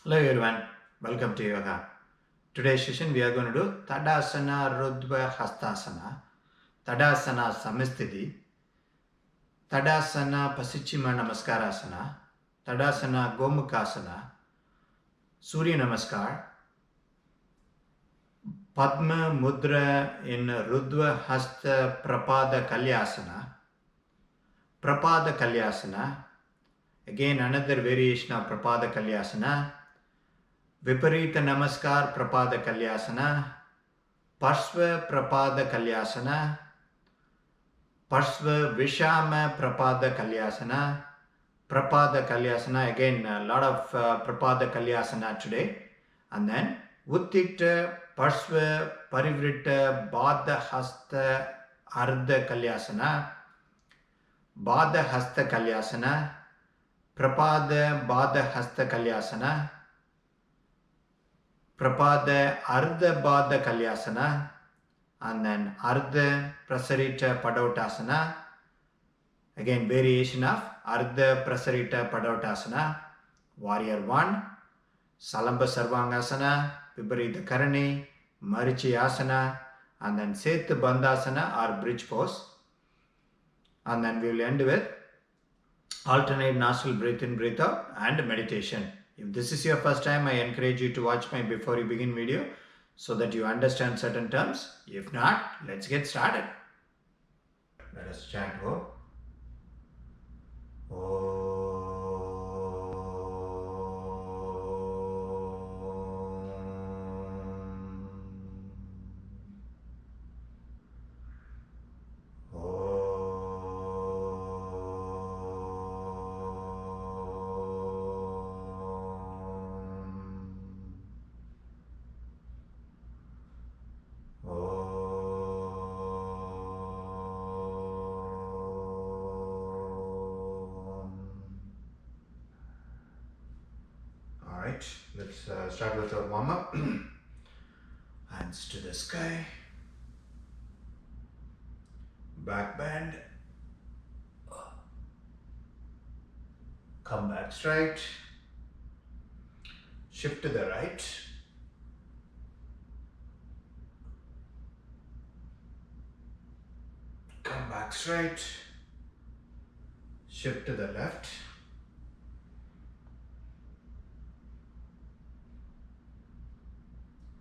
Hello everyone, welcome to yoga. Today's session we are going to do Tadasana, Urdhva, Hastasana, Tadasana, Samasthithi, Tadasana, Pasichima Namaskarasana, Tadasana, Gomukasana, Suryanamaskar, Padma, Mudra in Urdhva, Hasta, Prapada, Kalyasana, Prapada, Kalyasana, again another variation of Prapada, Kalyasana, Viparita Namaskar, Prapada, Kalyasana, Parshva, Prapada, Kalyasana, Parshva, Vishama, Prapada, Kalyasana, Prapada, Kalyasana, again a lot of Prapada, Kalyasana today, and then Utthita, Parshva, Parivritta, Baddha, Hasta, Ardha, Kalyasana, Baddha, Hasta, Kalyasana, Prapada, Baddha, Hasta, Kalyasana, Prapada, Ardha, Baddha, Kalyasana, and then Ardha, Prasarita, Padottanasana, again variation of Ardha, Prasarita, Padottanasana, Warrior 1, Salamba, Sarvangasana, Viparita, Karani, Marichyasana, and then Sethubandhasana or bridge pose, and then we will end with alternate nostril breath in, breath out, and meditation. If this is your first time, I encourage you to watch my before you begin video so that you understand certain terms. If not, let's get started. Let us chant Om. Alright, let's start with our warm up. Hands to the sky, back bend, come back straight, shift to the right, come back straight, shift to the left,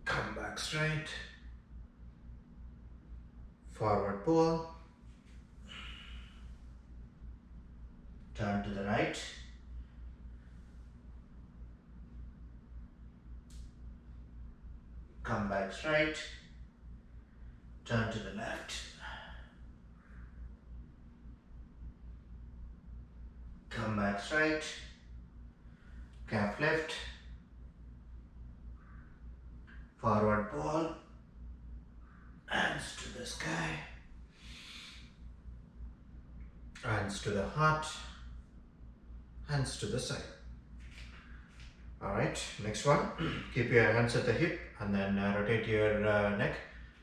come back straight, forward pull, turn to the right, come back straight, turn to the left, come back straight, calf lift, forward pull, hands to the sky, hands to the heart, hands to the side. Alright, next one, keep your hands at the hip and then rotate your neck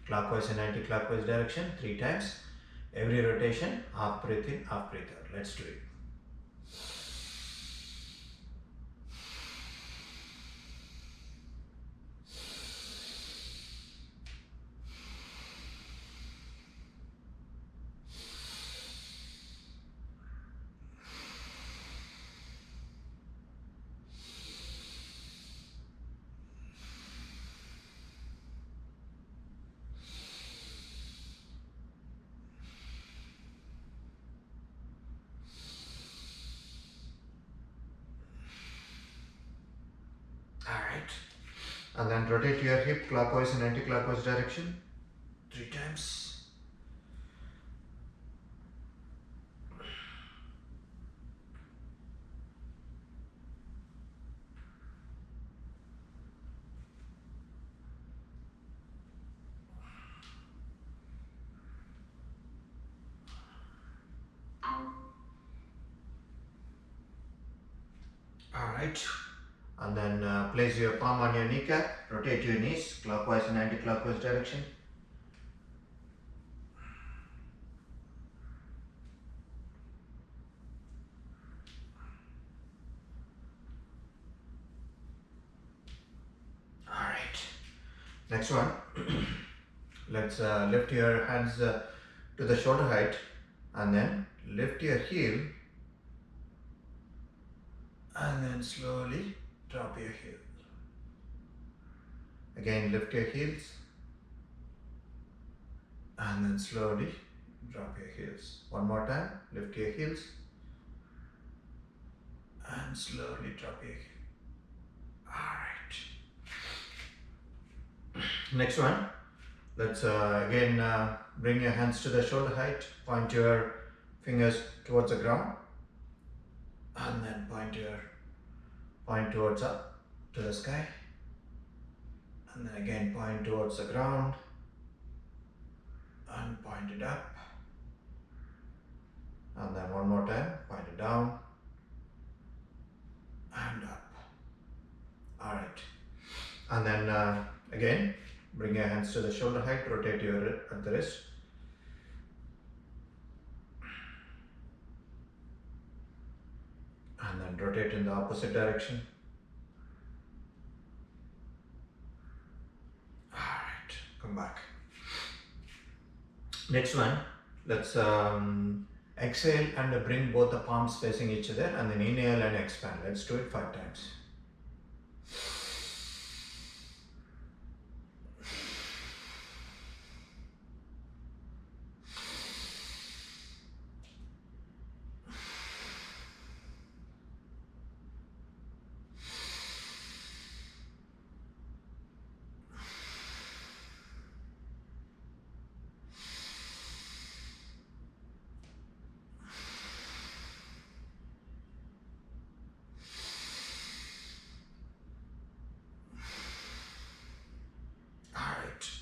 clockwise and anti-clockwise direction 3 times. Every rotation, half breath in, half breath out. Let's do it. Alright, and then rotate your hip clockwise and anti-clockwise direction 3 times. Alright, and then place your palm on your kneecap, rotate your knees clockwise and anti-clockwise direction. Next one, let's lift your hands to the shoulder height and then lift your heel and then slowly drop your heel. Again, lift your heels and then slowly drop your heels. One more time, lift your heels and slowly drop your heel. Alright. Next one, let's again bring your hands to the shoulder height, point your fingers towards the ground and then point towards up to the sky, and then again point towards the ground and point it up, and then one more time point it down and up. Alright, and then again bring your hands to the shoulder height, rotate your at the wrist and then rotate in the opposite direction. Alright, come back. Next one, let's exhale and bring both the palms facing each other and then inhale and expand. Let's do it 5 times.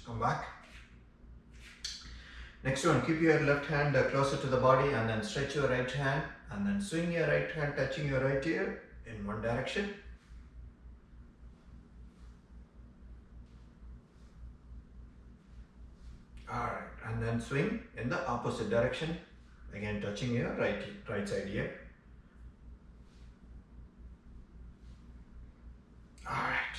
Come back. Next one, keep your left hand closer to the body and then stretch your right hand and then swing your right hand touching your right ear in one direction. Alright, and then swing in the opposite direction, again touching your right side ear. Alright,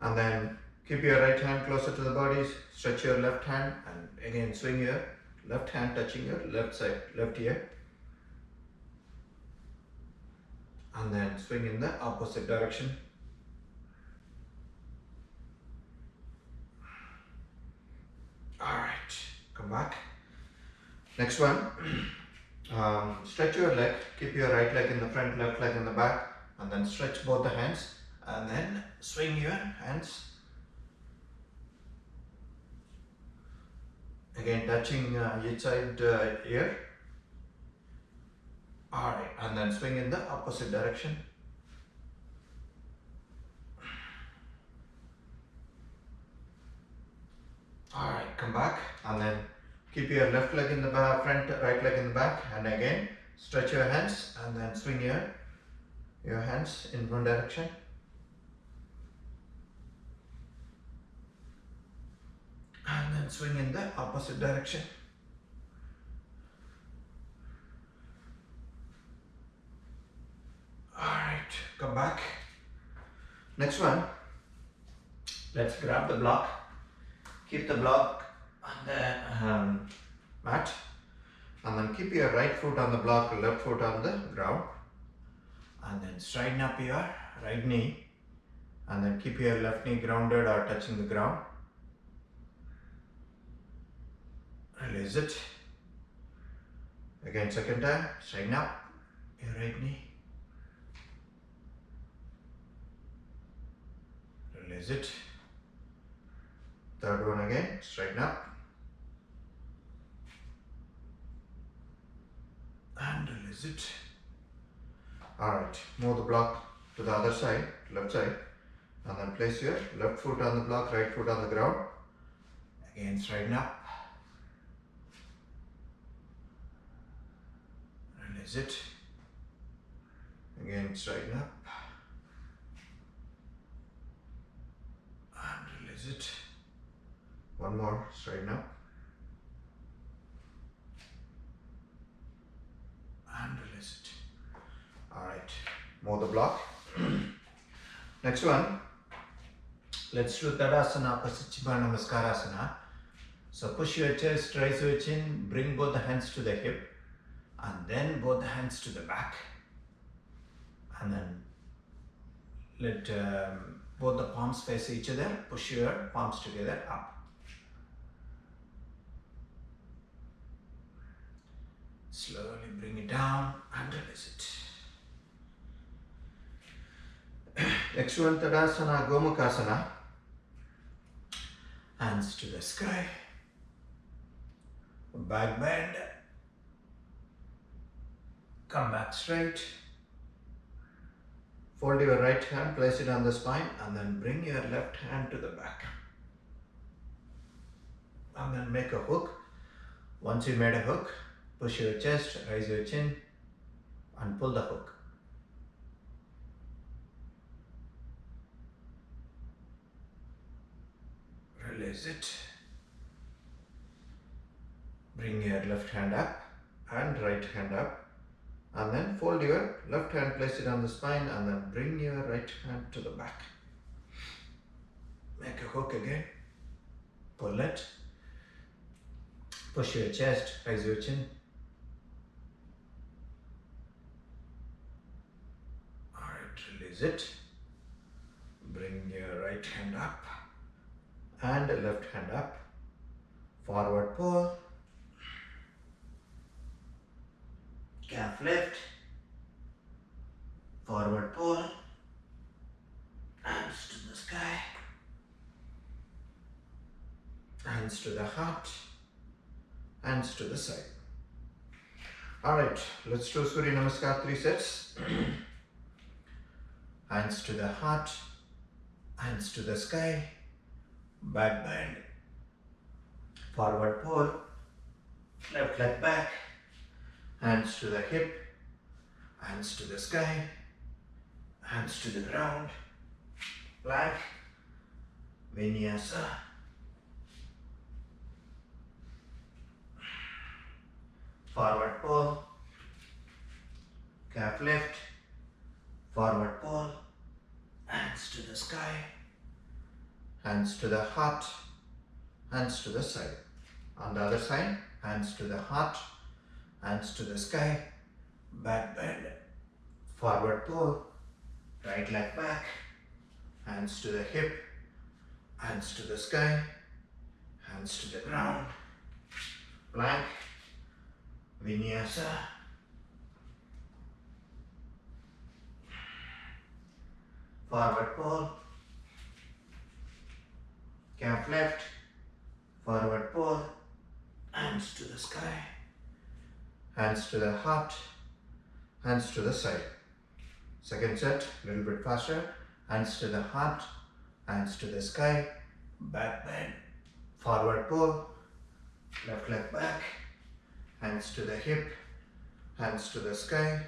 and then keep your right hand closer to the body, stretch your left hand and again swing your left hand touching your left ear. And then swing in the opposite direction. Alright, come back. Next one, stretch your leg, keep your right leg in the front, left leg in the back and then stretch both the hands and then swing your hands. Again touching each side ear. Alright, and then swing in the opposite direction. Alright, come back and then keep your left leg in the back, front, right leg in the back and again stretch your hands and then swing your hands in one direction. And then swing in the opposite direction. Alright, come back. Next one, let's grab the block. Keep the block on the mat. And then keep your right foot on the block, left foot on the ground. And then straighten up your right knee. And then keep your left knee grounded or touching the ground. Release it. Again, second time, straighten up your right knee. Release it. Third one again, straighten up. And release it. Alright, move the block to the other side, left side. And then place your left foot on the block, right foot on the ground. Again, straighten up. Release it. Again, straighten up. And release it. One more, straighten up. And release it. Alright, move the block. Next one, Let's do Tadasana opposite Suryanamaskar. So push your chest, raise your chin, bring both the hands to the hip, and then both the hands to the back. And then let both the palms face each other. Push your palms together up. Slowly bring it down and release it. Next one, Tadasana, Gomukhasana. Hands to the sky. Back bend. Come back straight. Fold your right hand, place it on the spine, and then bring your left hand to the back. And then make a hook. Once you made a hook, push your chest, raise your chin, and pull the hook. Release it. Bring your left hand up and right hand up. And then fold your left hand, place it on the spine, and then bring your right hand to the back. Make a hook again. Pull it. Push your chest, raise your chin. Alright, release it. Bring your right hand up and left hand up. Forward pull. Calf lift. Forward pull. Hands to the sky. Hands to the heart. Hands to the side. Alright, let's do Suryanamaskar 3 sets. Hands to the heart. Hands to the sky. Back bend. Forward pull. Left leg back. Hands to the hip. Hands to the sky. Hands to the ground. Plank. Vinyasa. Forward pull. Calf lift. Forward pull. Hands to the sky. Hands to the heart. Hands to the side. On the other side, hands to the heart. Hands to the sky. Back bend. Forward pull. Right leg back. Hands to the hip. Hands to the sky. Hands to the ground. Plank. Vinyasa. Forward pull. Calf left. Forward pull. Hands to the sky. Hands to the heart. Hands to the side. Second set, a little bit faster. Hands to the heart. Hands to the sky. Back bend. Forward pull. Left leg back. Hands to the hip. Hands to the sky.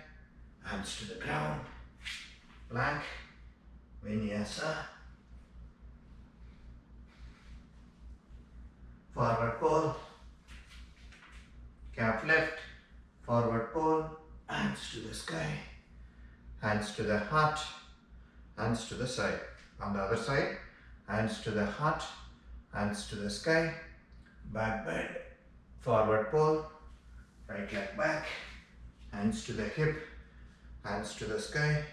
Hands to the ground. Plank. Vinyasa. Forward pull. Calf left. Forward pull. Hands to the sky. Hands to the heart. Hands to the side. On the other side, hands to the heart. Hands to the sky. Back bend. Forward pull. Right leg back. Hands to the hip. Hands to the sky.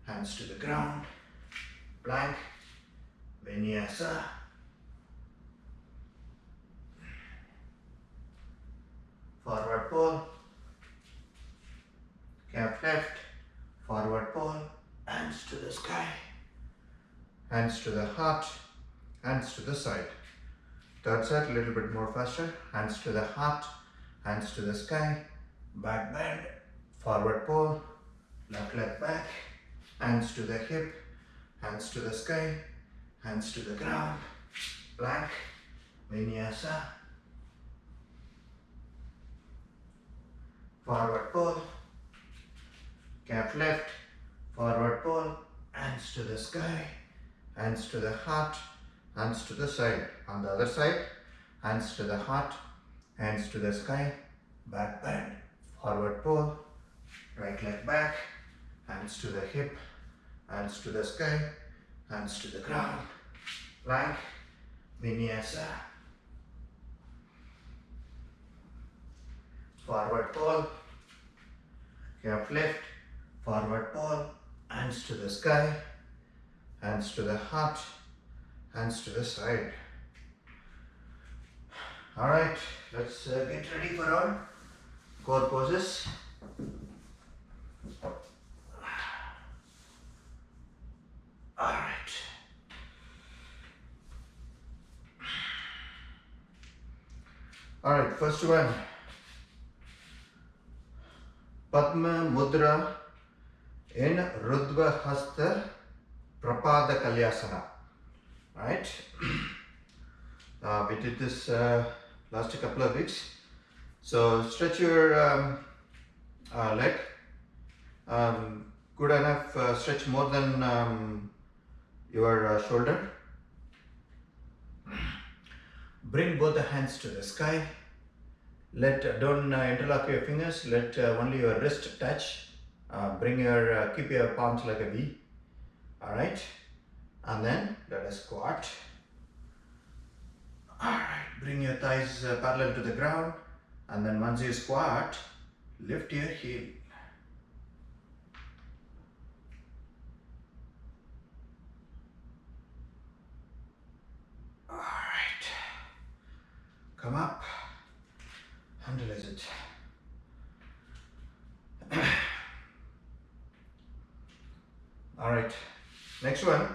Hands to the ground. Plank. Vinyasa. Forward pull. Calf left. Forward pull. Hands to the sky. Hands to the heart. Hands to the side. Third set, a little bit more faster. Hands to the heart. Hands to the sky. Back bend. Forward pull. Left leg back. Hands to the hip. Hands to the sky. Hands to the ground. Plank. Vinyasa. Forward pull. Calf left. Forward pull. Hands to the sky. Hands to the heart. Hands to the side. On the other side, hands to the heart. Hands to the sky. Back bend. Forward pull. Right leg back. Hands to the hip. Hands to the sky. Hands to the ground. plank, vinyasa, forward fold, calf lift, forward fold, hands to the sky, hands to the heart, hands to the side. Alright, let's get ready for our core poses. Alright. Alright, first one. Padma Mudra in Urdhva Hasta Prapada Kalyasana. Alright. We did this last couple of weeks. So stretch your leg. Good enough stretch more than your shoulder. Bring both the hands to the sky. Don't interlock your fingers. Let only your wrist touch. Keep your palms like a V. All right, and then let us squat. All right, bring your thighs parallel to the ground, and then once you squat, lift your heel. All right, come up. Handle it. All right, next one.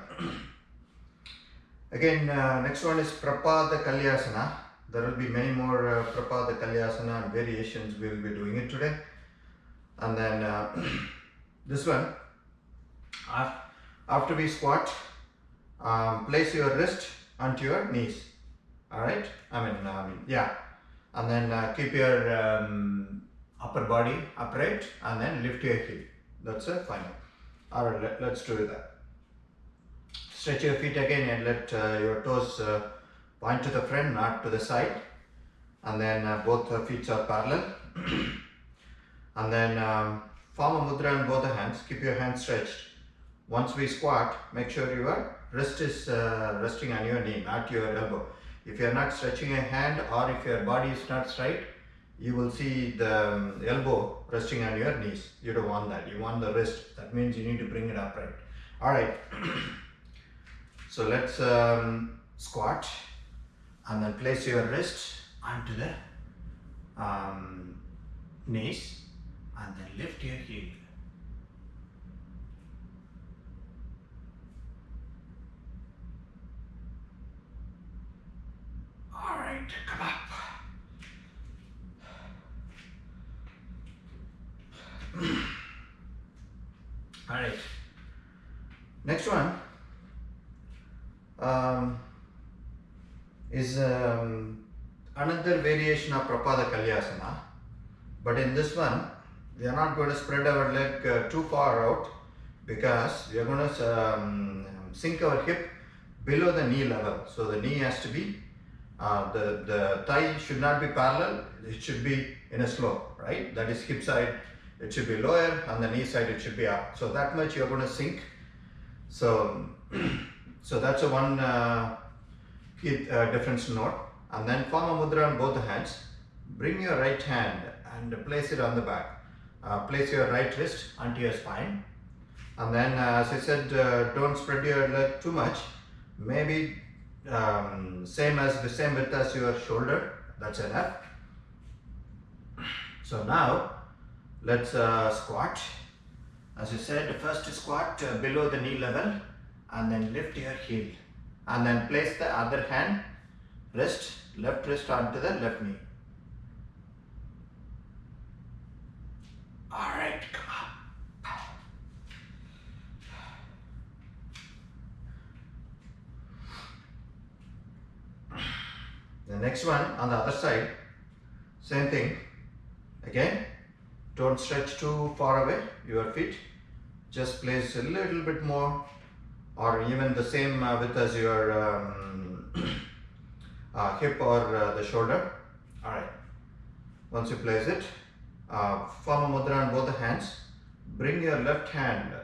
Again, next one is Prapada Kalyasana. There will be many more Prapada Kalyasana and variations. We will be doing it today. And then this one, after we squat, place your wrist onto your knees. All right, yeah. And then keep your upper body upright and then lift your heel. That's it, final. Alright, let's do that. Stretch your feet again and let your toes point to the front, not to the side. And then both feet are parallel. And then form a mudra in both the hands. Keep your hands stretched. Once we squat, make sure your wrist is resting on your knee, not your elbow. If you are not stretching a hand or if your body is not straight, you will see the elbow resting on your knees. You don't want that. You want the wrist. That means you need to bring it upright. Alright. So let's squat and then place your wrist onto the knees and then lift your heel. Alright, come up. Alright, next one is another variation of Prapada Kalyasana, but in this one we are not going to spread our leg too far out because we are going to sink our hip below the knee level. So the knee has to be, the thigh should not be parallel, it should be in a slope, right? That is hip side. It should be lower, on the knee side it should be up. So that much you're going to sink. So that's a one key difference to note. And then form a mudra on both the hands. Bring your right hand and place it on the back. Place your right wrist onto your spine. And then as I said, don't spread your leg too much. Maybe same width as your shoulder. That's enough. So now let's squat. As I said, first squat below the knee level and then lift your heel. And then place the other hand, left wrist onto the left knee. Alright, come on. The next one on the other side, same thing. Again, don't stretch too far away your feet. Just place a little bit more or even the same width as your hip or the shoulder. Alright. Once you place it, form a mudra on both the hands. Bring your left hand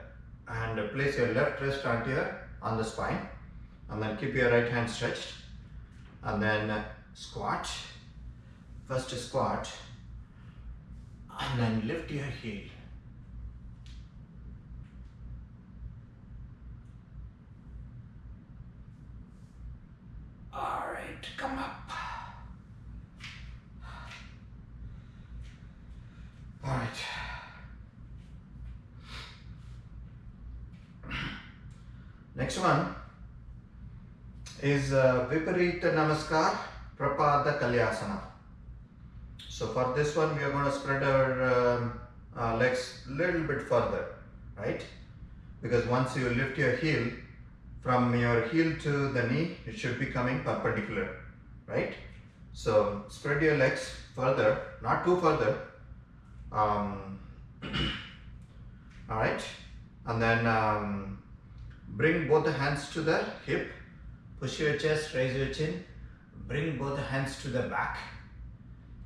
and place your left wrist on the spine. and then keep your right hand stretched, and then squat. First squat, and then lift your heel. Alright, come up. Alright. Next one is Viparita Namaskar, Prapada Kalyasana. So for this one, we are going to spread our legs a little bit further, right? Because once you lift your heel, from your heel to the knee, it should be coming perpendicular, right? So spread your legs further, not too further. Alright, and then bring both the hands to the hip, push your chest, raise your chin, bring both the hands to the back,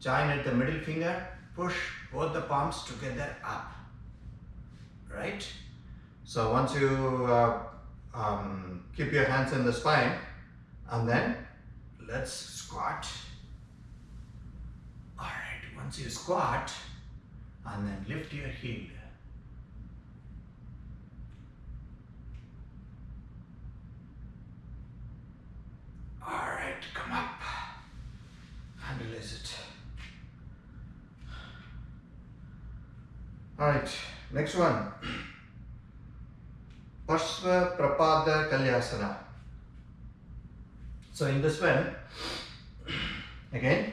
join at the middle finger, push both the palms together up, right? So once you keep your hands in the spine, and then let's squat. Alright, once you squat, and then lift your heel. Alright, come up and release it. Alright, next one. Parshva, Prapada, Kalyasana. So in this one, again,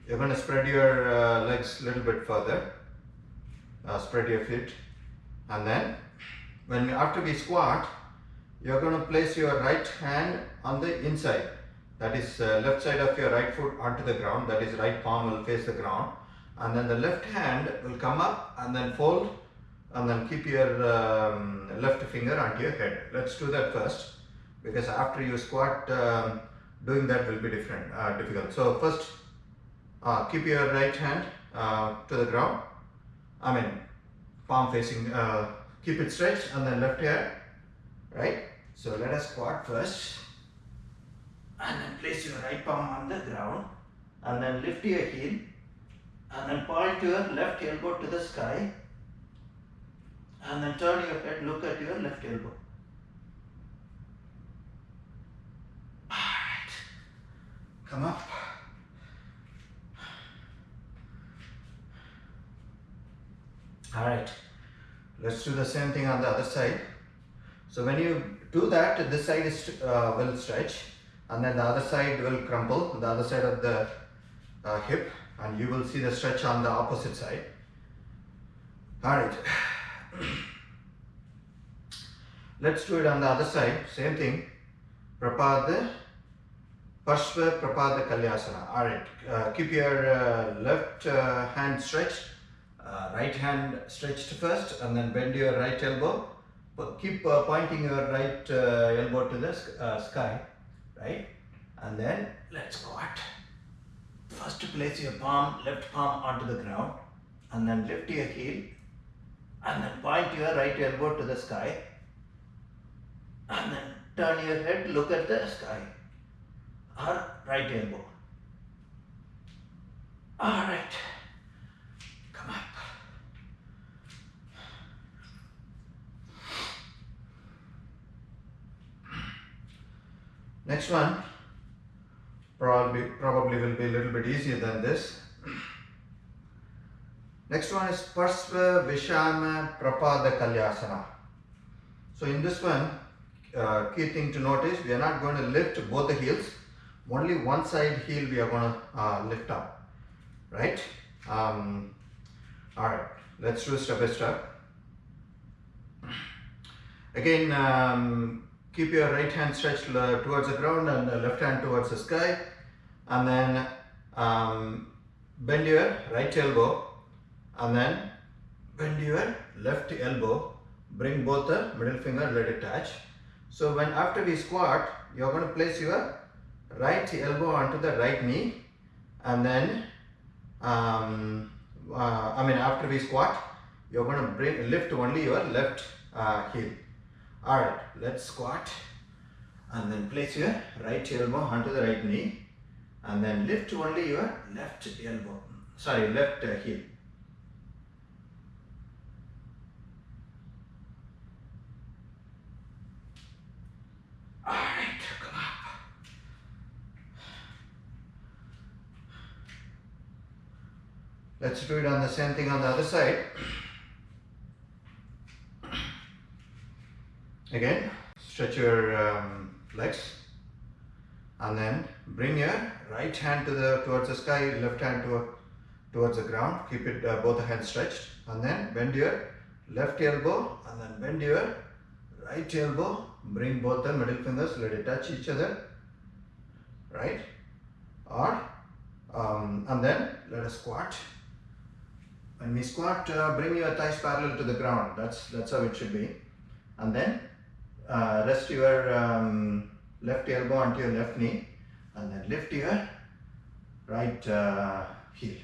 you're going to spread your legs a little bit further. Spread your feet, and then after we squat, you're going to place your right hand on the inside, that is left side of your right foot onto the ground, that is right palm will face the ground, and then the left hand will come up and then fold, and then keep your left finger onto your head. Let's do that first, because after you squat, doing that will be difficult. So first, keep your right hand to the ground, palm facing, keep it stretched, and then left hand, right? So let us squat first, and then place your right palm on the ground, and then lift your heel, and then point your left elbow to the sky, and then turn your head, look at your left elbow. Alright, come up. Alright, let's do the same thing on the other side. So when you do that, this side is will stretch, and then the other side will crumple, the other side of the hip, and you will see the stretch on the opposite side. Alright, let's do it on the other side, same thing. Prapada, Parshva, Prapada, Kalyasana. Alright, keep your left hand stretched. Right hand stretched first, and then bend your right elbow. Keep pointing your right elbow to the sky, right? And then let's squat. First place your left palm onto the ground, and then lift your heel, and then point your right elbow to the sky, and then turn your head, look at the sky, or right elbow. Alright, come up. Next one probably will be a little bit easier than this. Next one is Parshva, Vishama, Prapada, Kalyasana. So in this one, key thing to notice, we are not going to lift both the heels. Only one side heel we are going to lift up, right? Alright, let's do step by step. Again, keep your right hand stretched towards the ground and the left hand towards the sky, and then bend your right elbow, and then bend your left elbow, bring both the middle finger, let it touch. So after we squat, you are going to place your right elbow onto the right knee, and then after we squat, you are going to lift only your left heel. Alright, let's squat, And then place your right elbow onto the right knee. And then lift only your left elbow. Sorry, left heel. Alright, come up. Let's do it on the same thing on the other side. Again, stretch your legs. And then bring your right hand towards the sky, left hand towards the ground. Keep it both hands stretched. And then bend your left elbow and then bend your right elbow. Bring both the middle fingers, let it touch each other. Right? And then let us squat. When we squat, bring your thighs parallel to the ground. That's how it should be. And then rest your left elbow onto your left knee and then lift your right heel.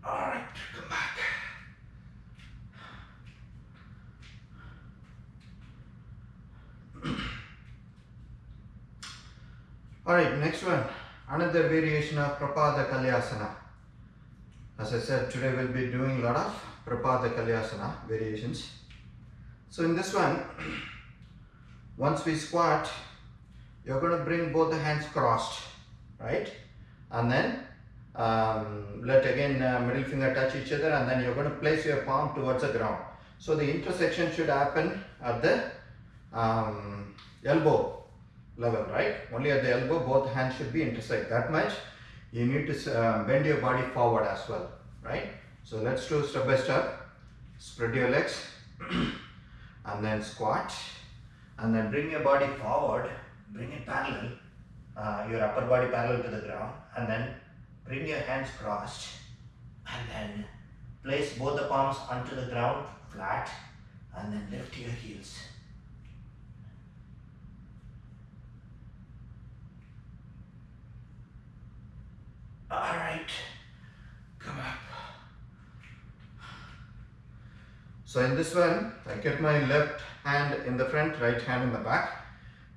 Alright, come back. Alright, next one. Another variation of Prapada Kalyasana. As I said, today we'll be doing a lot of Prapada Kalyasana variations. So in this one, once we squat, you're going to bring both the hands crossed, right? And then let again middle finger touch each other, and then you're going to place your palm towards the ground. So the intersection should happen at the elbow level, right? Only at the elbow, both hands should be intersect. That much. You need to bend your body forward as well, right? So let's do step by step. Spread your legs and then squat and then bring your body forward, bring it parallel, your upper body parallel to the ground, and then bring your hands crossed and then place both the palms onto the ground flat and then lift your heels. Alright, come up. So in this one, I get my left hand in the front, right hand in the back.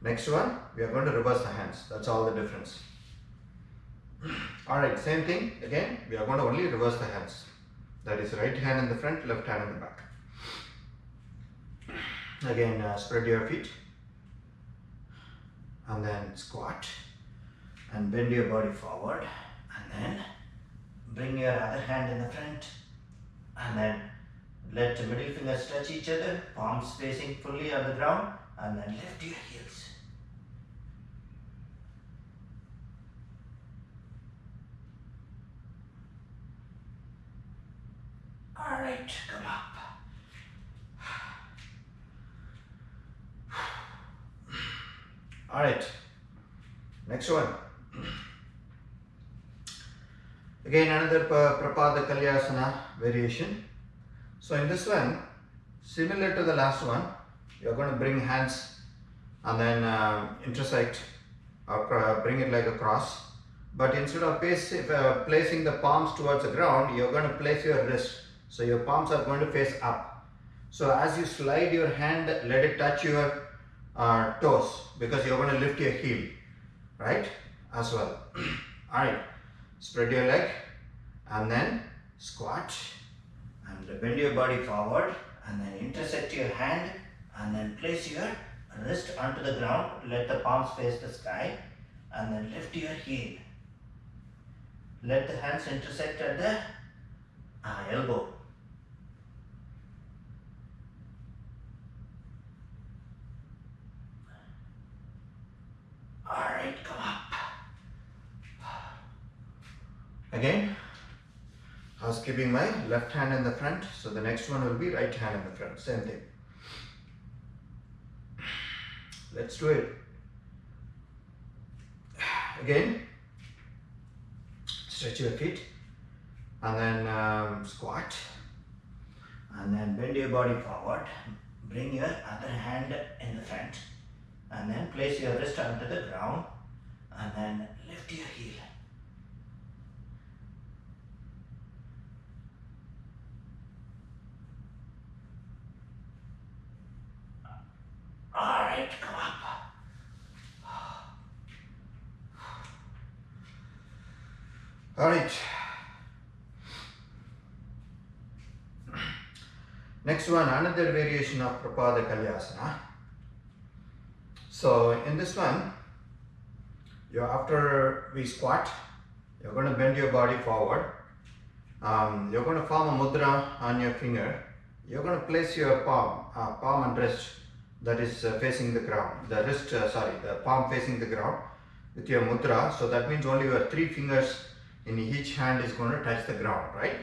Next one, we are going to reverse the hands. That's all the difference. Alright, same thing. Again, we are going to only reverse the hands. That is right hand in the front, left hand in the back. Again, spread your feet. And then squat. And bend your body forward. And then bring your other hand in the front. And then let the middle fingers touch each other, palms facing fully on the ground, and then lift your heels. Alright, come up. Alright, next one. Again, another Prapada Kalyasana variation. So in this one, similar to the last one, you are going to bring hands and then intersect or bring it like a cross. But instead of placing the palms towards the ground, you are going to place your wrist. So your palms are going to face up. So as you slide your hand, let it touch your toes, because you are going to lift your heel, right? As well. Alright, spread your leg and then squat. And bend your body forward and then intersect your hand and then place your wrist onto the ground. Let the palms face the sky and then lift your heel. Let the hands intersect at the elbow. Alright, come up. Again. I was keeping my left hand in the front, so the next one will be right hand in the front. Same thing. Let's do it. Again, stretch your feet and then squat and then bend your body forward. Bring your other hand in the front and then place your wrist onto the ground and then lift your heel. Alright. Next one, another variation of Prapada Kalyasana. So in this one, after we squat, you're going to bend your body forward. You're going to form a mudra on your finger. You're going to place your palm and wrist that is facing the ground. The palm facing the ground with your mudra. So that means only your 3 fingers in each hand is going to touch the ground, right?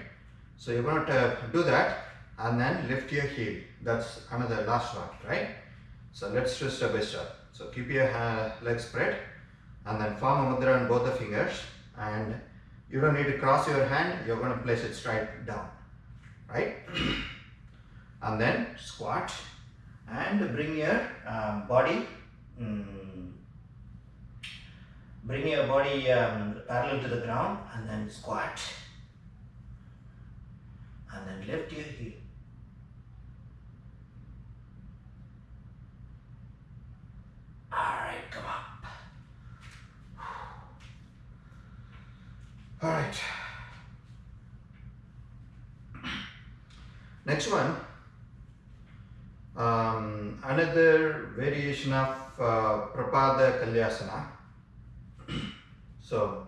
So you're going to do that and then lift your heel. That's another last one, right? So let's do step by step. So keep your legs spread and then form a mudra on both the fingers, and you don't need to cross your hand, you're going to place it straight down, right? And then squat and bring your body parallel to the ground, and then squat and then lift your heel. Alright, come up. Alright. Next one, another variation of Prapada Kalyasana. So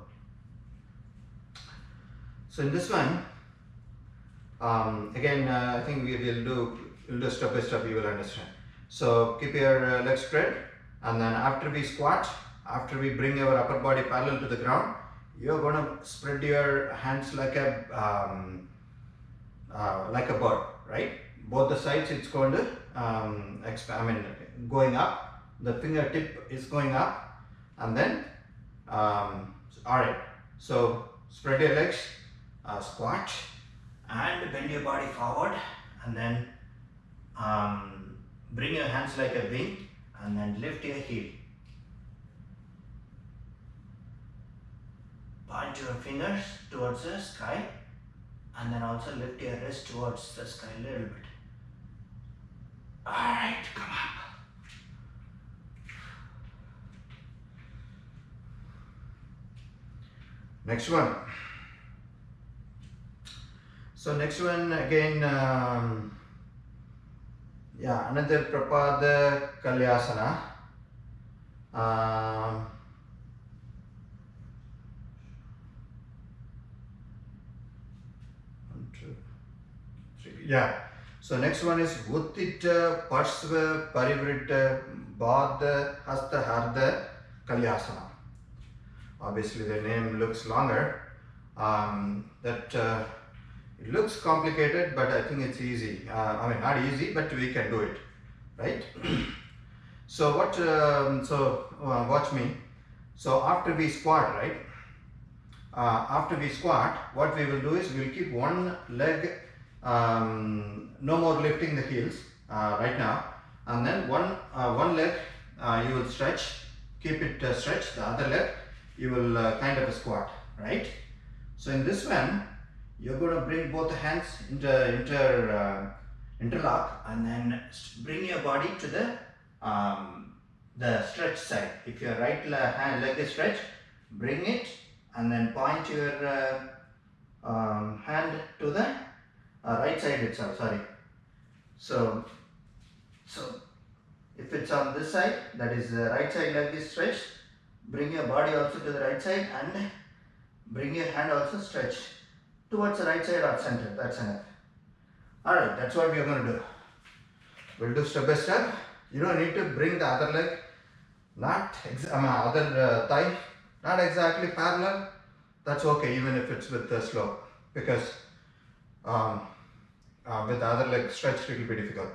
in this one, again, I think we will do step by step, you will understand. So keep your legs spread, and then after we squat, after we bring our upper body parallel to the ground, you're going to spread your hands like a bird, right? Both the sides it's going to going up. The fingertip is going up, and then alright. So spread your legs, squat, and bend your body forward, and then bring your hands like a wing, and then lift your heel. Point your fingers towards the sky, and then also lift your wrist towards the sky a little bit. Alright, come up. Next one. So next one again, another Prapada Kalyasana. 1, 2, 3. So next one is Utthita, Parshva, Parivritta, Baddha, Hasta, Ardha, Kalyasana. Obviously the name looks longer. It looks complicated, but I think it's easy. Not easy, but we can do it, right? So watch me. So after we squat, right? After we squat, what we will do is we'll keep one leg, no more lifting the heels right now, and then one leg you will stretch, keep it stretched. The other leg you will kind of squat, right? So in this one, you're going to bring both hands interlock, and then bring your body to the stretch side. If your right leg is stretched, bring it and then point your hand to the right side itself. So if it's on this side, that is the right side leg is stretched, bring your body also to the right side and bring your hand also stretched towards the right side or center. That's enough. Alright, that's what we are going to do. We'll do step by step. You don't need to bring the other leg, other thigh, not exactly parallel. That's okay, even if it's with the slope, because with the other leg stretched it will be difficult.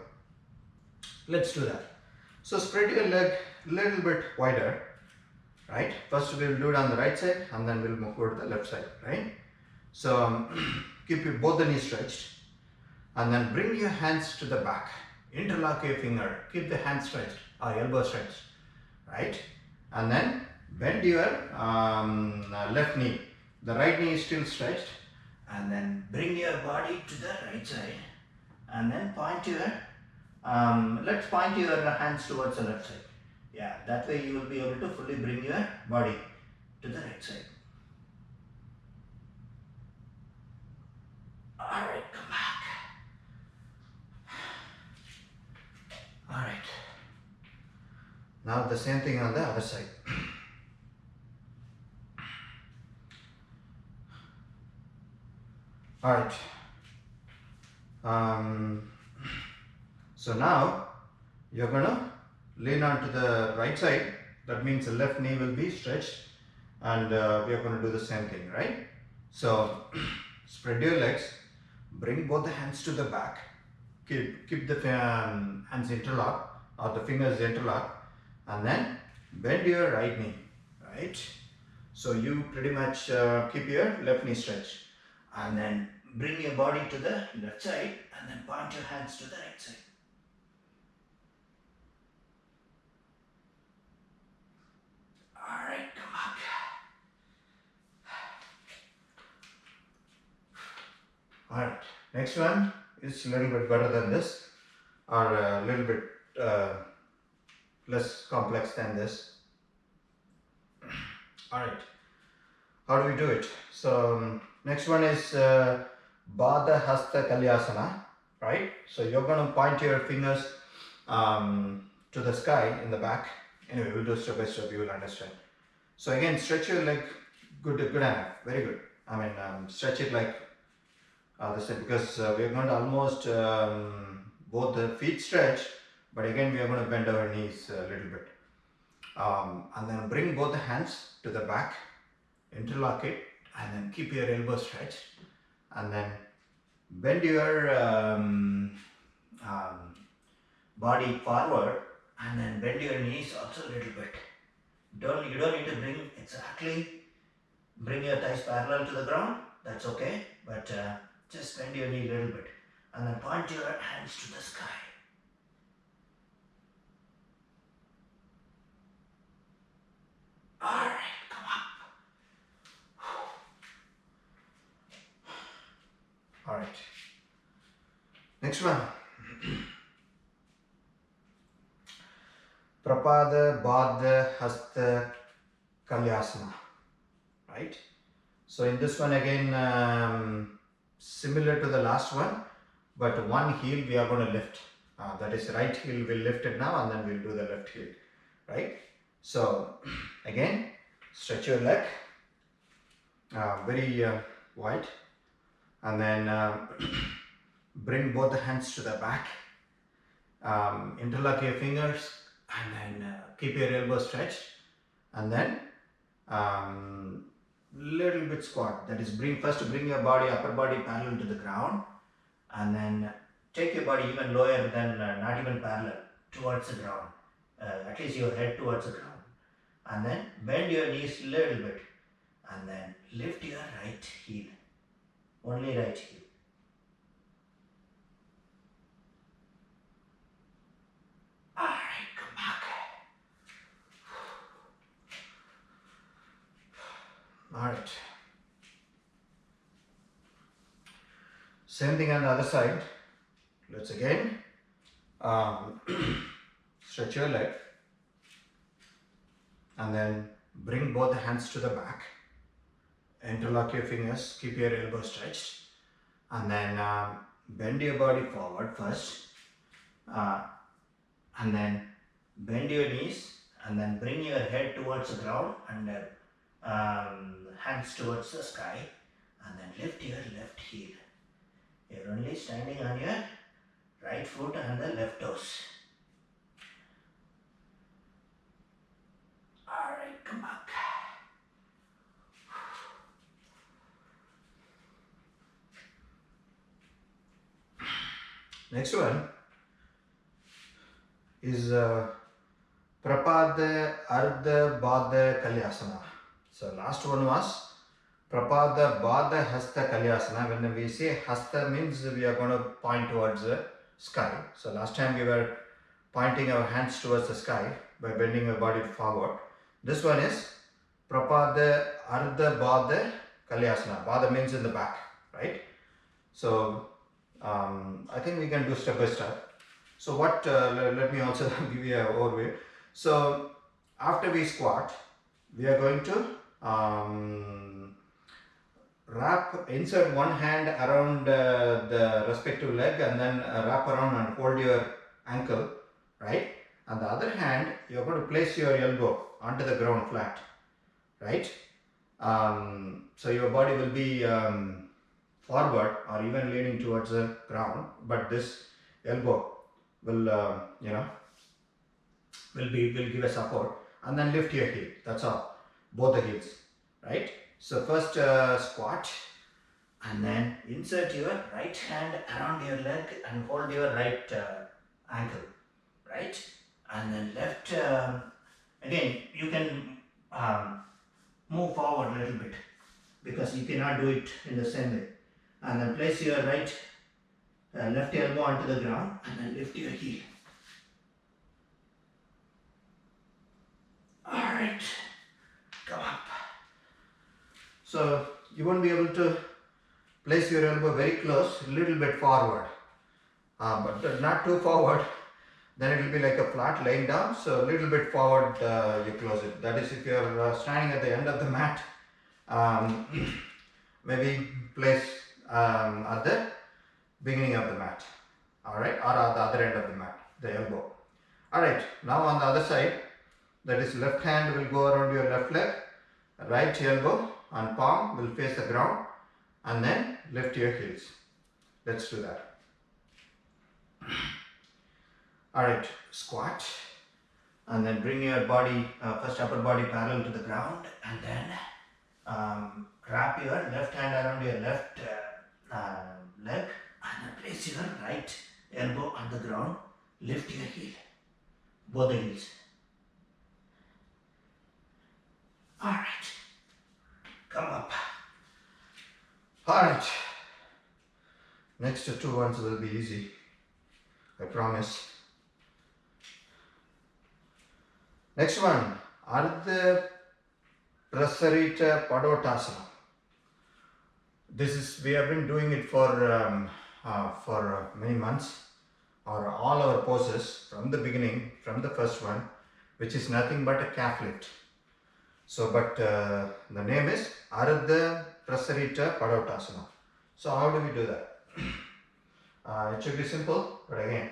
Let's do that. So spread your leg a little bit wider, right? First we will do it on the right side, and then we'll move over to the left side, right? So keep both the knees stretched, and then bring your hands to the back. Interlock your finger. Keep the hand stretched or elbow stretched, right? And then bend your left knee. The right knee is still stretched, and then bring your body to the right side, and then point your let's point your hands towards the left side. Yeah, that way you will be able to fully bring your body to the right side. Now the same thing on the other side. Alright. So now you're going to lean onto the right side. That means the left knee will be stretched, and we are going to do the same thing, right? So spread your legs, bring both the hands to the back, keep the hands interlocked or the fingers interlocked, and then bend your right knee, right? So you pretty much keep your left knee stretched, and then bring your body to the left side and then point your hands to the right side. Alright, come on. Alright, next one is a little bit better than this, or a little bit less complex than this. Alright, how do we do it? So next one is Baddha Hasta Kalyasana, right? So you're going to point your fingers to the sky in the back. Anyway, we'll do step by step, you will understand. So again, stretch your leg, good enough, very good. I mean, stretch it like this, because we are going to almost both the feet stretch, but again we are going to bend our knees a little bit. And then bring both the hands to the back, interlock it, and then keep your elbows stretched, and then bend your body forward, and then bend your knees also a little bit. You don't need to bring your thighs parallel to the ground, that's okay, but just bend your knee a little bit, and then point your hands to the sky. Alright, come up. Alright. Next one. Prapada, Baddha, Hasta, Kalyasana. Right? So in this one again, similar to the last one, but one heel we are going to lift. That is, right heel will lift it now, and then we'll do the left heel. Right? So again, stretch your leg very wide, and then bring both the hands to the back, interlock your fingers, and then keep your elbows stretched, and then little bit squat. That is, first bring your upper body parallel to the ground, and then take your body even lower than, not even parallel, towards the ground, at least your head towards the ground, and then bend your knees a little bit, and then lift your right heel, only right heel. Alright, come back. Alright. Same thing on the other side. Let's again stretch your leg, and then bring both the hands to the back, interlock your fingers, keep your elbows stretched, and then bend your body forward first, and then bend your knees, and then bring your head towards the ground, and hands towards the sky, and then lift your left heel. You're only standing on your right foot and the left toes. Alright, come back. Next one is Prapada, Ardha, Baddha, Kalyasana. So last one was Prapada, Baddha, Hasta, Kalyasana. When we say Hasta, means we are going to point towards the sky. So last time we were pointing our hands towards the sky by bending our body forward. This one is Prapada, Ardha, Baddha, Kalyasana. Baddha means in the back, right? So I think we can do step by step. So what, let me also give you an overview. So after we squat, we are going to insert one hand around the respective leg, and then wrap around and hold your ankle, right? On the other hand, you're going to place your elbow onto the ground flat, right? So your body will be forward or even leaning towards the ground, but this elbow will, will give a support, and then lift your heel. That's all, both the heels, right? So first squat, and then insert your right hand around your leg and hold your right ankle, right? And then left, again you can move forward a little bit because you cannot do it in the same way. And then place your right left elbow onto the ground and then lift your heel. Alright, come up. So you won't be able to place your elbow very close, a little bit forward, but not too forward, then it will be like a flat laying down. So a little bit forward, you close it. That is if you are standing at the end of the mat, maybe place at the beginning of the mat, alright, or at the other end of the mat, the elbow. Alright, now on the other side, that is left hand will go around your left leg, right elbow and palm will face the ground, and then lift your heels. Let's do that. Alright, squat, and then bring your body, first upper body parallel to the ground, and then wrap your left hand around your left leg, and then place your right elbow on the ground, lift your heel, both the heels. Alright, come up. Alright, next two ones will be easy, I promise. Next one, Ardha Prasarita Padottanasana. This is, we have been doing it for many months, or all our poses from the beginning, from the first one, which is nothing but a calf lift. So, but the name is Ardha Prasarita Padottanasana. So, how do we do that? It should be simple, but again,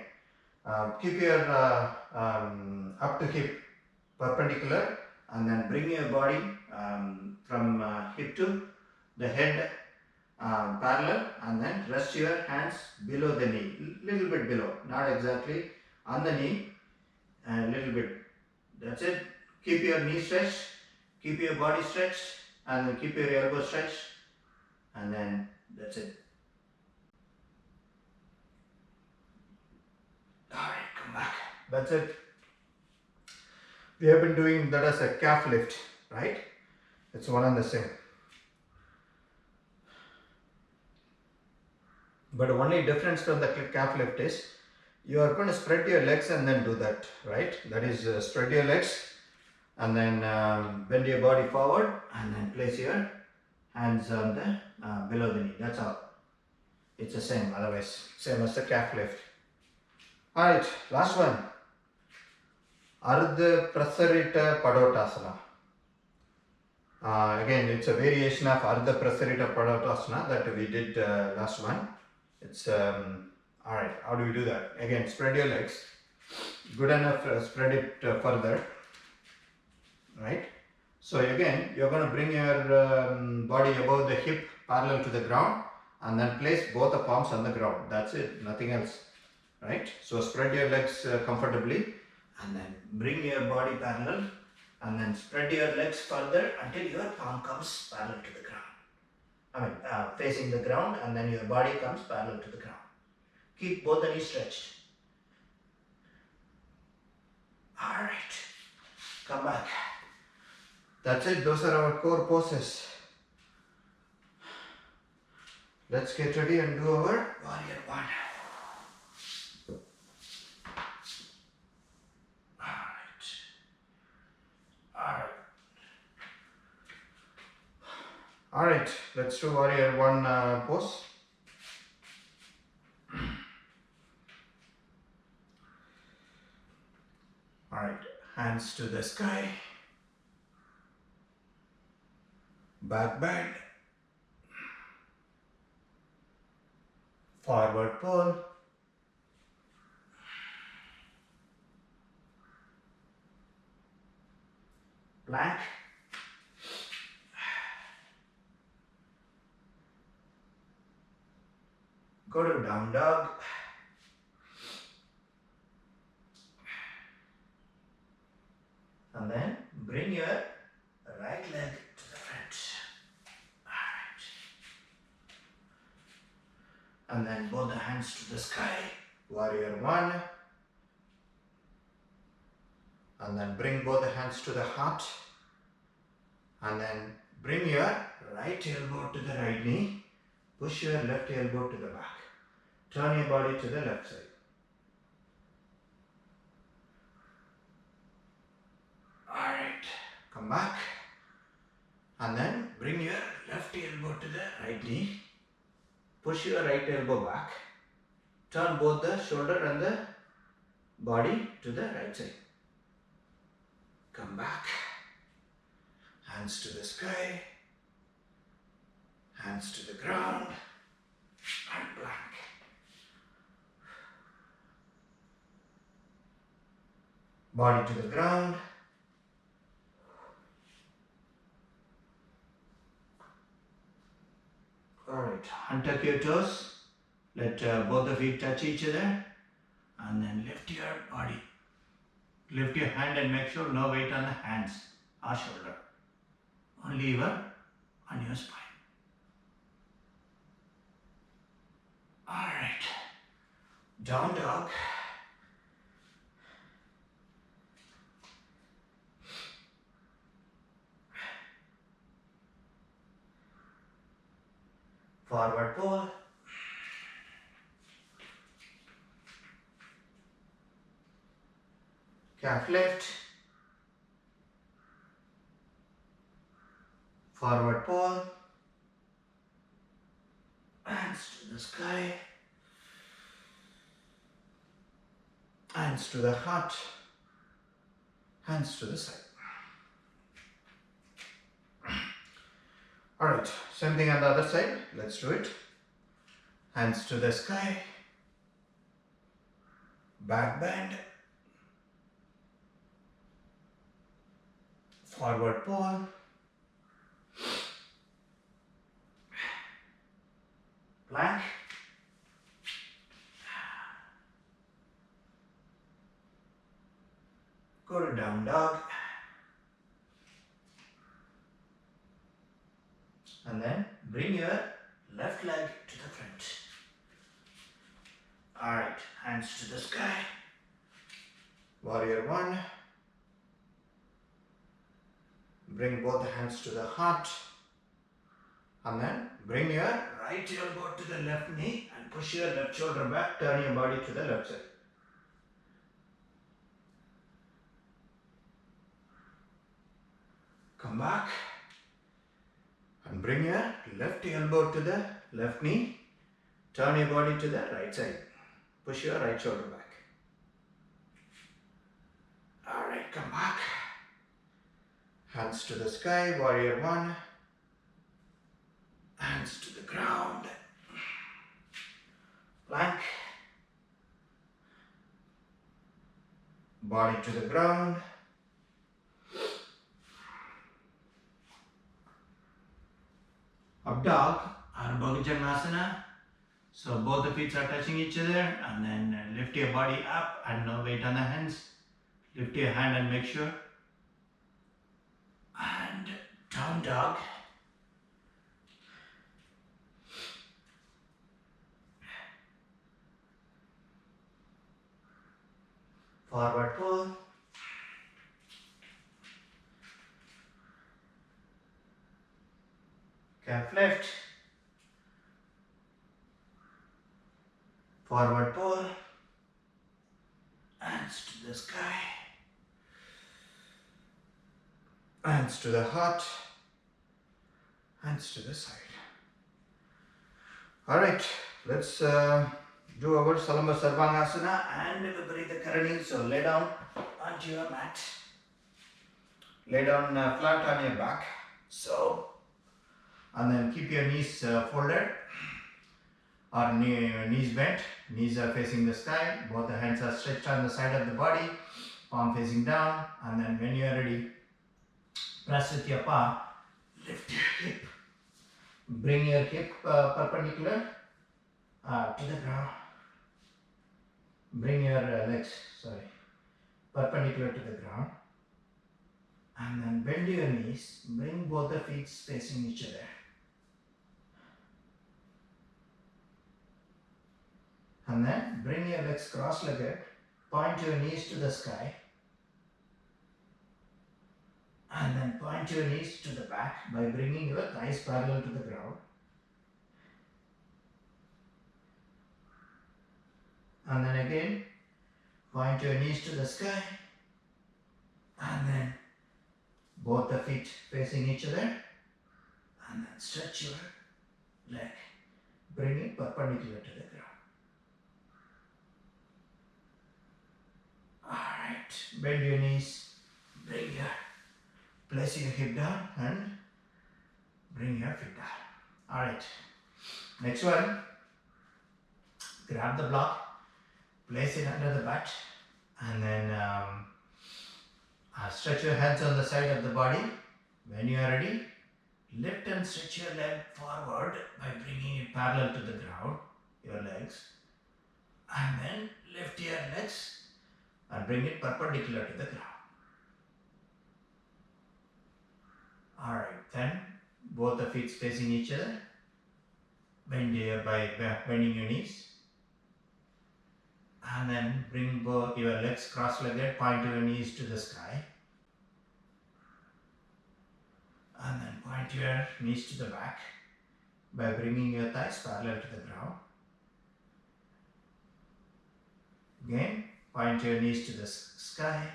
keep your up to hip perpendicular, and then bring your body from hip to the head parallel, and then rest your hands below the knee, little bit below, not exactly on the knee, and a little bit. That's it. Keep your knee stretched, keep your body stretched, and then keep your elbow stretched, and then that's it. Alright, come back. That's it. We have been doing that as a calf lift, right? It's one and the same. But the only difference from the calf lift is you are going to spread your legs and then do that, right? That is spread your legs and then bend your body forward and then place your hands on the below the knee. That's all. It's the same, otherwise same as the calf lift. Alright, last one. Ardha Prasarita Padottanasana. Again, it's a variation of Ardha Prasarita Padottanasana that we did last one. It's alright. How do we do that? Again, spread your legs. Good enough. Spread it further. Right. So again, you're going to bring your body above the hip, parallel to the ground, and then place both the palms on the ground. That's it. Nothing else. Right. So spread your legs comfortably. And then bring your body parallel, and then spread your legs further until your palm comes parallel to the ground. I mean, facing the ground, and then your body comes parallel to the ground. Keep both the knees stretched. Alright, come back. That's it, those are our core poses. Let's get ready and do our warrior one. Alright, let's do warrior one pose. Alright, hands to the sky. Back bend. Forward pull. plank. Go to down dog. And then bring your right leg to the front. Alright. And then both the hands to the sky. Warrior one. And then bring both the hands to the heart. And then bring your right elbow to the right knee. Push your left elbow to the back. Turn your body to the left side. Alright, come back. And then bring your left elbow to the right knee. Push your right elbow back. Turn both the shoulder and the body to the right side. Come back. Hands to the sky. Hands to the ground. And plank. Body to the ground. Alright, untuck your toes. Let both the feet touch each other. And then lift your body. Lift your hand and make sure no weight on the hands or shoulder. Only on your spine. Alright. Down dog. Forward pull. Calf lift. Forward pull. Hands to the sky. Hands to the heart. Hands to the side. Alright, same thing on the other side. Let's do it. Hands to the sky. Back bend. Forward pull. Plank. Go to down dog. And then bring your left leg to the front. Alright, hands to the sky. Warrior one. Bring both the hands to the heart. And then bring your right elbow to the left knee and push your left shoulder back. Turn your body to the left side. Come back. And bring your left elbow to the left knee. Turn your body to the right side. Push your right shoulder back. Alright, come back. Hands to the sky, warrior one. Hands to the ground. Plank. Body to the ground. Up dog or Bhujangasana. So both the feet are touching each other, and then lift your body up and no weight on the hands. Lift your hand and make sure. And down dog. Forward pull. Calf lift. Forward pull. Hands to the sky. Hands to the heart. Hands to the side. Alright, let's do our Salamba Sarvangasana and Viparita Karani. So lay down onto your mat. Lay down flat on your back. So, and then keep your knees folded or knees bent. Knees are facing the sky. Both the hands are stretched on the side of the body. Palm facing down. And then when you are ready, Press with your palm. Lift your hip. Bring your hip perpendicular to the ground. Bring your legs, perpendicular to the ground. And then bend your knees. Bring both the feet facing each other. And then bring your legs cross-legged. Point your knees to the sky. And then point your knees to the back by bringing your thighs parallel to the ground. And then again, point your knees to the sky. And then both the feet facing each other. And then stretch your leg. Bring it perpendicular to the ground. Alright, bend your knees. Place your hip down and bring your feet down. Alright, next one. Grab the block. Place it under the butt and then stretch your hands on the side of the body. When you are ready, lift and stretch your leg forward by bringing it parallel to the ground, your legs. And then lift your legs and bring it perpendicular to the ground. Alright, then both the feet facing each other. Bend by bending your knees. And then bring both your legs cross-legged, point your knees to the sky. And then point your knees to the back by bringing your thighs parallel to the ground. Again, point your knees to the sky.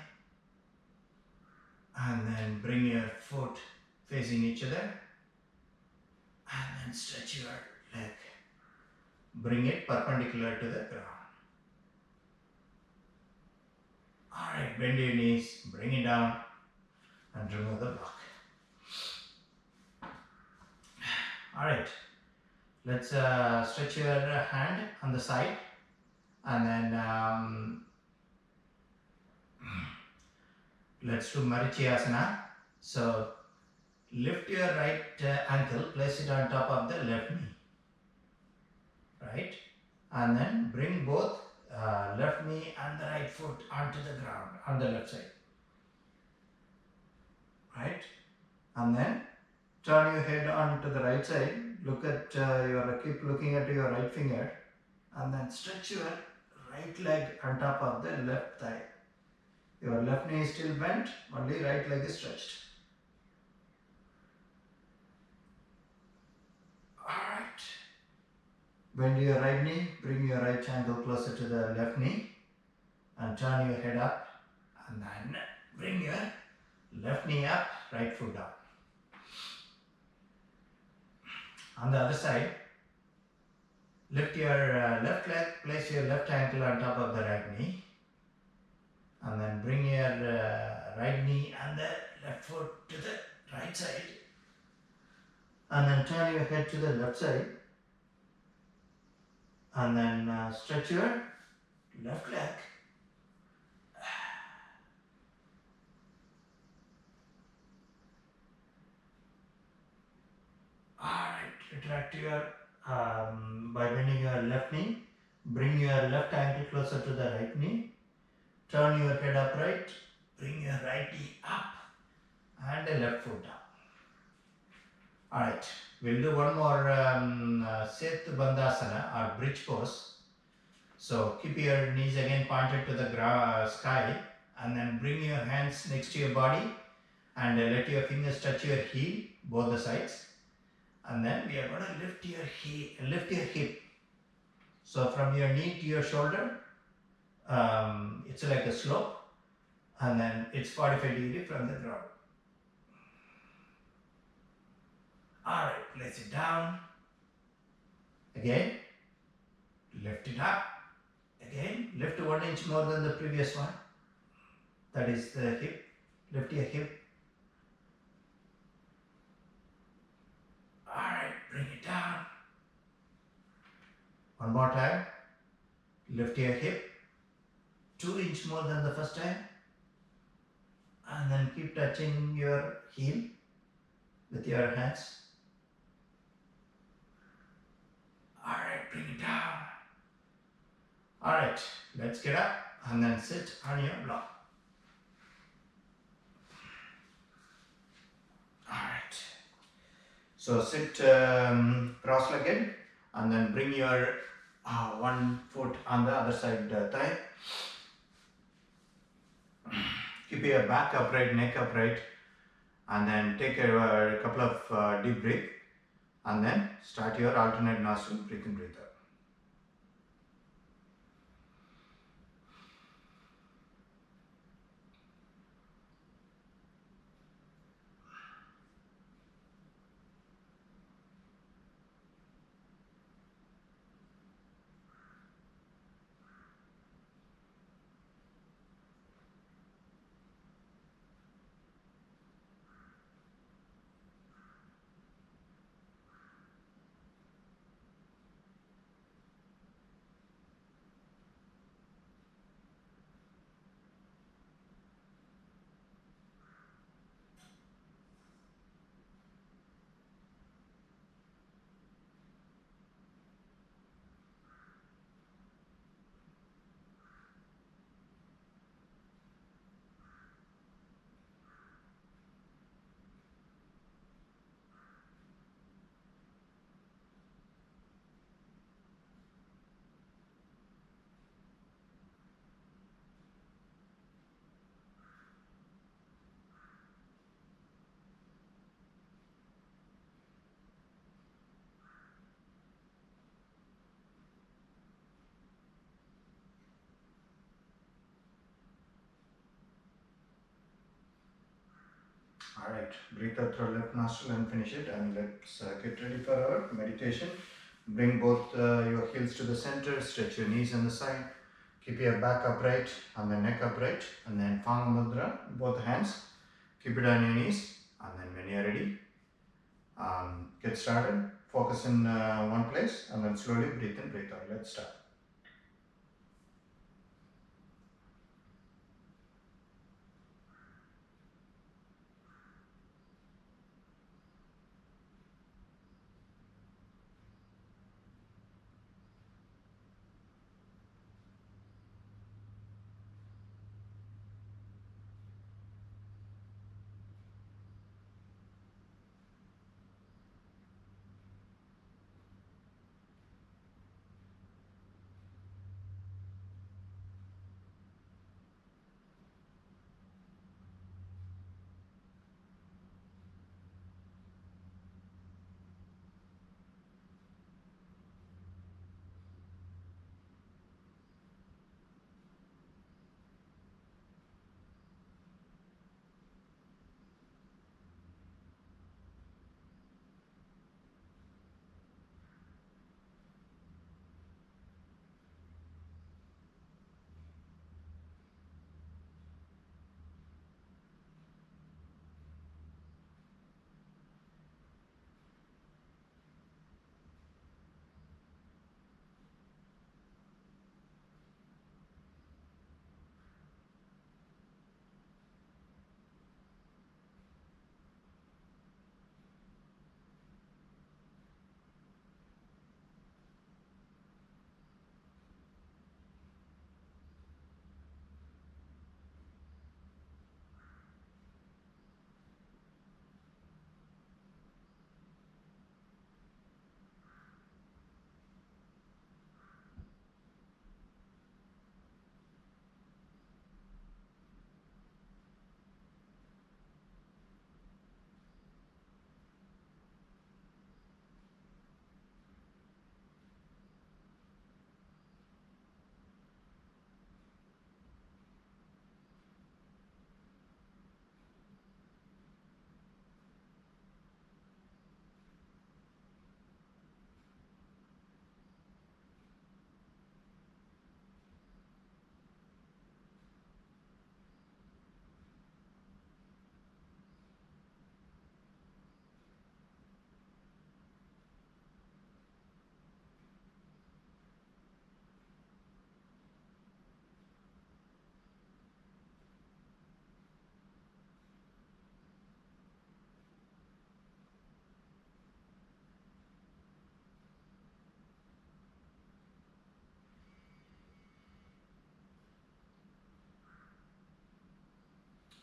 And then bring your foot facing each other. And then stretch your leg. Bring it perpendicular to the ground. Alright, bend your knees, bring it down and remove the block. Alright, let's stretch your hand on the side and then let's do Marichyasana. So lift your right ankle, place it on top of the left knee. Right? And then bring both left knee and the right foot onto the ground on the left side. Right? And then turn your head onto the right side. Keep looking at your right finger. And then stretch your right leg on top of the left thigh. Your left knee is still bent, only right leg is stretched. Alright. Bend your right knee, bring your right ankle closer to the left knee and turn your head up and then bring your left knee up, right foot down. On the other side, lift your left leg, place your left ankle on top of the right knee and then bring your right knee and the left foot to the right side and then turn your head to the left side. And then stretch your left leg. Alright, retract your, by bending your left knee, bring your left ankle closer to the right knee, turn your head upright, bring your right knee up and the left foot down. Alright, we'll do one more Sethubandhasana or bridge pose. So keep your knees again pointed to the sky and then bring your hands next to your body and let your fingers touch your heel, both the sides. And then we are going to lift your hip. So from your knee to your shoulder, it's like a slope and then it's 45 degrees from the ground. Alright, place it down. Again, lift it up. Again, lift 1 inch more than the previous one. That is the hip. Lift your hip. Alright, bring it down. One more time. Lift your hip. 2 inch more than the first time. And then keep touching your heel with your hands. Alright, bring it down. Alright, let's get up and then sit on your block. Alright. So sit cross-legged and then bring your one foot on the other side thigh. Keep your back upright, neck upright, and then take a couple of deep breaths and then start your alternate nostril, breathe in, breathe out. Alright, breathe out through left nostril and finish it, and let's get ready for our meditation. Bring both your heels to the center, stretch your knees on the side, keep your back upright and the neck upright, and then Panga Mudra, both hands, keep it on your knees, and then when you're ready, get started. Focus in one place and then slowly breathe in, breathe out. Let's start.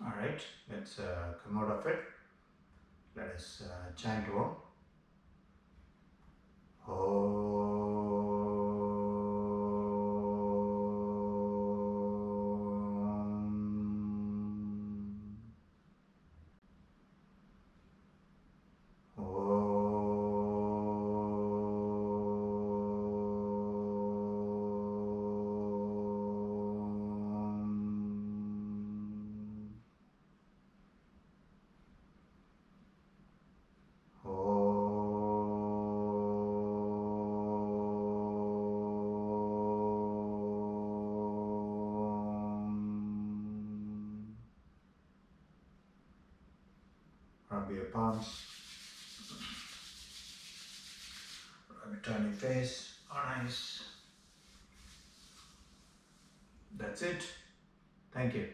Alright, let's come out of it. Let us chant Om. Rub your palms, turn your face, nice. That's it. Thank you.